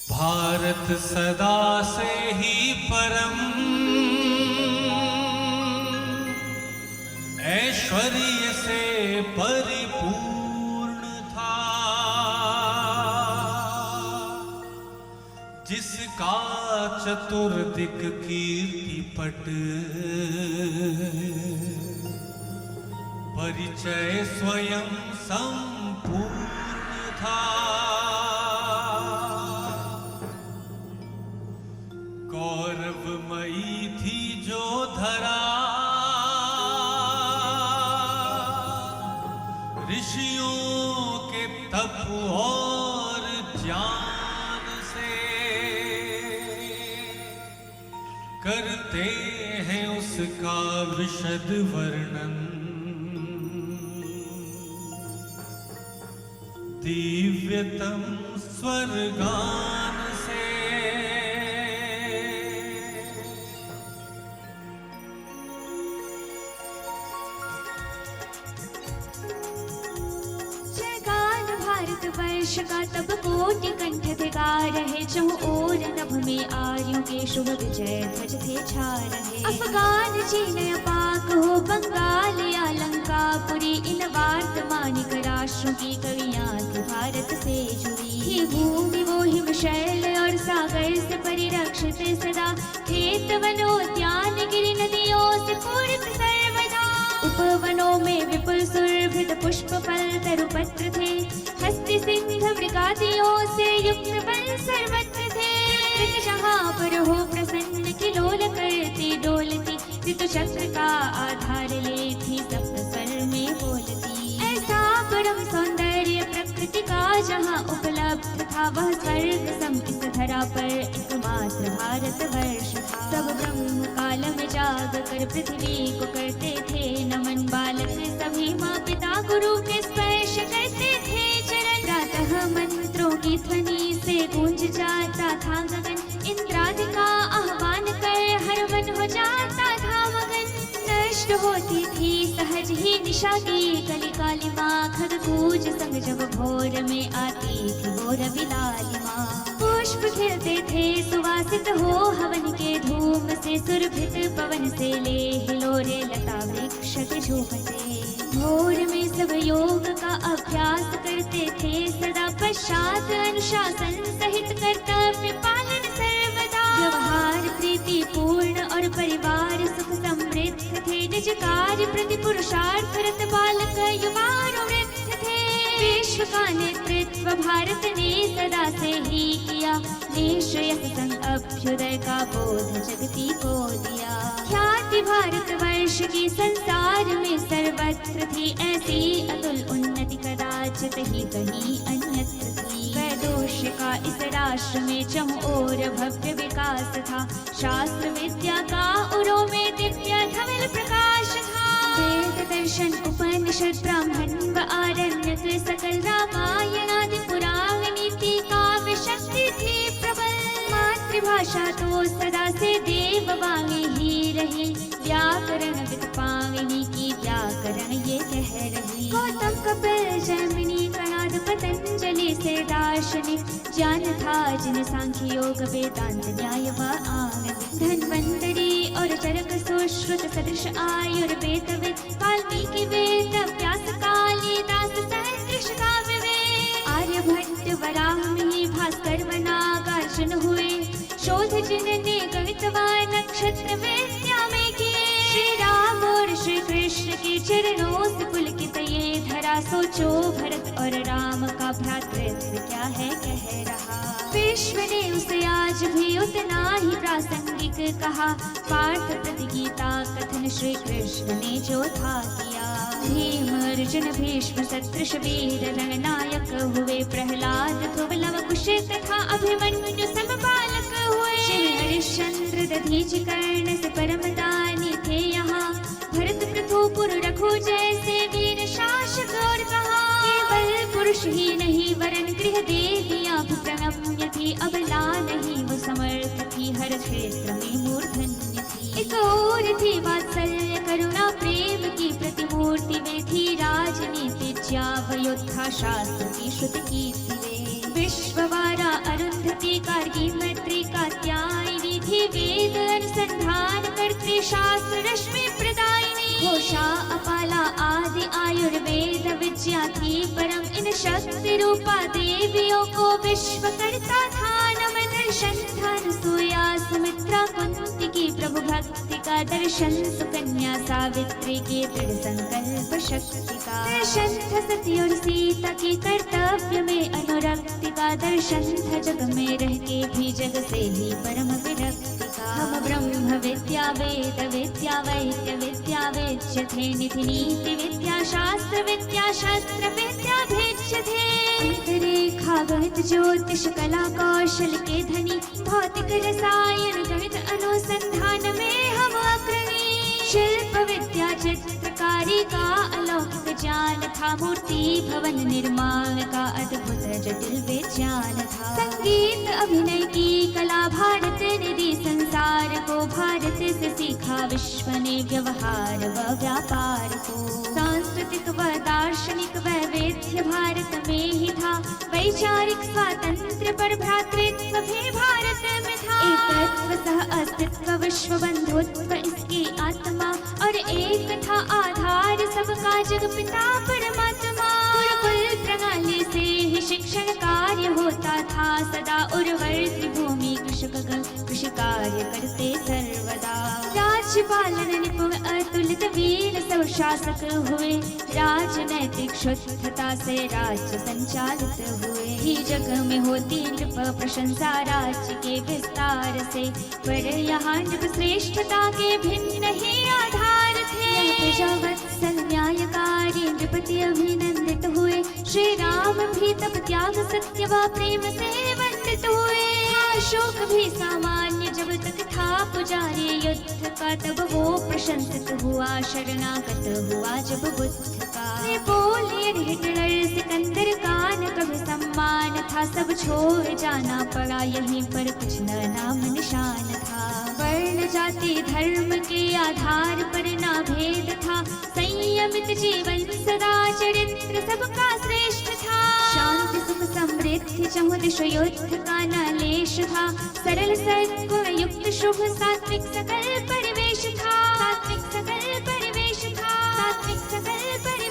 भारत सदा से ही परम ऐश्वर्य से परिपूर्ण था, जिसका चतुर्दिक कीर्ति पट परिचय स्वयं संपूर्ण था। गौरवमयी थी जो धरा, ऋषियों के तप और ज्ञान से करते हैं उसका विशद वर्णन। दिव्यतम स्वर्गान से वर्ष का तब कोटि कंठ थे गा रहे, चहु ओर नभ में आर्यों के शुभ विजय ध्वज थे छा रहे। अफगान चीन पाक हो बंगाल या लंकापुरी, इन वार्तमानिक राष्ट्रों की कवियां थी भारत से जुड़ी। ये भूमि वो हिमशैल और सागर से परिरक्षित सदा, खेत वनोद्यान गिरि नदियों से पूरित सर्वदा। उपवनों में विपुल सुरभित पुष्प फल तरुपत्र थे, हस्ति सिंध मृगादियों से युक्त बल सर्वत्र थे। जहाँ पर हो प्रसन्न किलोल करती डोलती, ऋतु चक्र का आधार लेती सप्त स्वर में बोलती। ऐसा परम सौंदर्य प्रकृति का जहाँ उपलब्ध था, वह स्वर्ग सम इस धरा पर एकमात्र भारत वर्ष था। सब ब्रह्म काल में जाग कर पृथ्वी को करते थे नमन, बालक सभी माँ पिता गुरु के स्पर्श करते थे चरण। प्रातः मंत्रों की ध्वनि से गूंज जाता था गगन, इंद्रादि का आह्वान कर हर मन हो जाता था मगन। नष्ट होती थी सहज ही निशा की कली कालिमा, खग कूज संग जब भोर में आती थी भोर विलालिमा। पुष्प खिलते थे सुवासित हो हवन के धूम से, सुरभित पवन से ले हिलोरे लता वृक्ष के झूमते। भोर में सब योग का अभ्यास करते थे सदा, पश्चात अनुशासन सहित कर्तव्य पालन सर्वदा। व्यवहार प्रीति पूर्ण और परिवार सुख समृद्ध थे, निज कार्य प्रति पुरुषार्थ रत बालक युवा वृद्ध थे। विश्व का नेतृत्व भारत ने सदा से ही किया, निश्चय संग अभ्युदय का बोध जगती को दिया। ख्याति भारत वर्ष की संसार में सर्वत्र थी, ऐसी अतुल उन्नति कदाचित ही कहीं अन्यत्र थी। वैदोष्य का इस राष्ट्र में चहु ओर भव्य विकास था, शास्त्र विद्या का उरों में दिव्य धवल प्रकाश था। वेद दर्शन उपनिषद ब्राह्मण व आरण्यक सकल रामायण आदि पुराण नीति काव्य शक्ति थी प्रबल। मातृभाषा तो सदा से देववाणी ही रही, व्याकरण विद पाणिनि की व्याकरण ये कह रही। गौतम कपिल जैमिनी कणाद पतंजलि से दार्शनिक, ज्ञान था जिन सांख्य योग वेदांत न्याय व आनंद। धन्वंतरी और चरक सुश्रुत सदृश आयुर्वेद वेद, वाल्मीकि वेद व्यास कालिदास सहस्त्रश काव्य वेद। आर्यभट्ट वराहमिहि भास्कर व नागार्जुन हुए, शोध जिनने गणित व नक्षत्र विद्या में किए। श्री राम और श्री कृष्ण के चरणों से पुलकित ये धरा, सोचो भरत और राम का भ्रातृत्व क्या है कह रहा। विश्व ने उसे आज भी उतना ही प्रासंगिक कहा, पार्थ प्रति गीता कथन श्री कृष्ण ने जो था किया। भीम अर्जुन भीष्म सदृश वीर रणनायक हुए, प्रहलाद ध्रुव लव कुश तथा अभिमन्यु सम बालक हुए। श्री हरिश्चंद्र दधीचि कर्ण से परम दानी थे यहाँ, भरत पृथु पुर रघु जैसे वीर शासक और कहा। केवल पुरुष ही नहीं वरन गृह देवियां भी प्रणम्य थी, अबला नहीं वो समर्थ थी, हर क्षेत्र में मूर्धन्य थी। एक और थी वात्सल्य करुणा प्रेम की प्रतिमूर्ति में थी, राजनीति ज्यावयोद्धा शास्त्र की श्रुति कीर्ति वे। विश्ववारा अरुंधति का शास्त्र रश्मि प्रदायिनी घोषा अपाला आदि आयुर्वेद विद्या थी परम इन शक्ति रूपा देवियों को विश्व करता था नम दर्शन था सूया सुमित्रा कुंती की प्रभु भक्ति का दर्शन सुकन्या सावित्री की दृढ़ संकल्प शक्ति का दर्शन था सती और सीता की कर्तव्य में अनुरक्ति का दर्शन था जग में रह के भी जग से ही परम विरक्ति का हम ब्रह्म विद्या वेद विद्या वैद्य विद्या वेद्य थे निधि नीति विद्या शास्त्र विद्या भेद्य थे अंतरेखा गणित ज्योतिष कला कौशल के धनी भौतिक रसायन गणित अनुसंधान में हम अग्रणी शिल्प विद्या चित्रकारी का अलौकिक ज्ञान था मूर्ति भवन निर्माण का अद्भुत जटिल विज्ञान था संगीत अभिनय की कला भारत ने दी संसार को भारत से सीखा विश्व ने व्यवहार व व्यापार को सांस्कृतिक व दार्शनिक व वैद्य भारत में ही था वैचारिक स्वातंत्र्य पर भ्रातृत्व भी भारत में था एकत्व सह अस्तित्व विश्व बंधुत्व इसकी आत्मा और एक था आधार सबका जग पिता परमात्मा गुरुकुल प्रणाली से ही शिक्षण कार्य होता था सदा उर्वरती भूमि कृषि कार्य करते सर्वदा राज्य पालन निपुण अतुलित वीर सब शासक हुए राजनैतिक शुद्धता से राज्य संचालित हुए ही जग में होती नृप प्रशंसा राज्य के विस्तार से पर यहाँ नृप श्रेष्ठता के भिन्न ही आधार थे प्रजावत्सल न्यायकारी नृपति अभिनंदित हुए श्री राम भी तब त्याग सत्य व प्रेम से वंदित हुए अशोक भी सामान्य जब तक था पुजारी युद्ध का तब वो प्रशंसित हुआ शरणागत हुआ जब बुद्ध का नेपोलियन हिटलर सिकंदर का न कभी सम्मान था सब छोड़ जाना पड़ा यहीं पर कुछ न नाम निशान था वर्ण जाति धर्म के आधार पर ना भेद था संयमित जीवन सदा चरित्र सबका श्रेष्ठ था शांति सुख समृद्धि चहुदिश युद्ध का न लेश था सरल सद्गुण युक्त शुभ सात्विक सकल परिवेश था सात्विक सकल परिवेश था सात्विक सकल परिवेश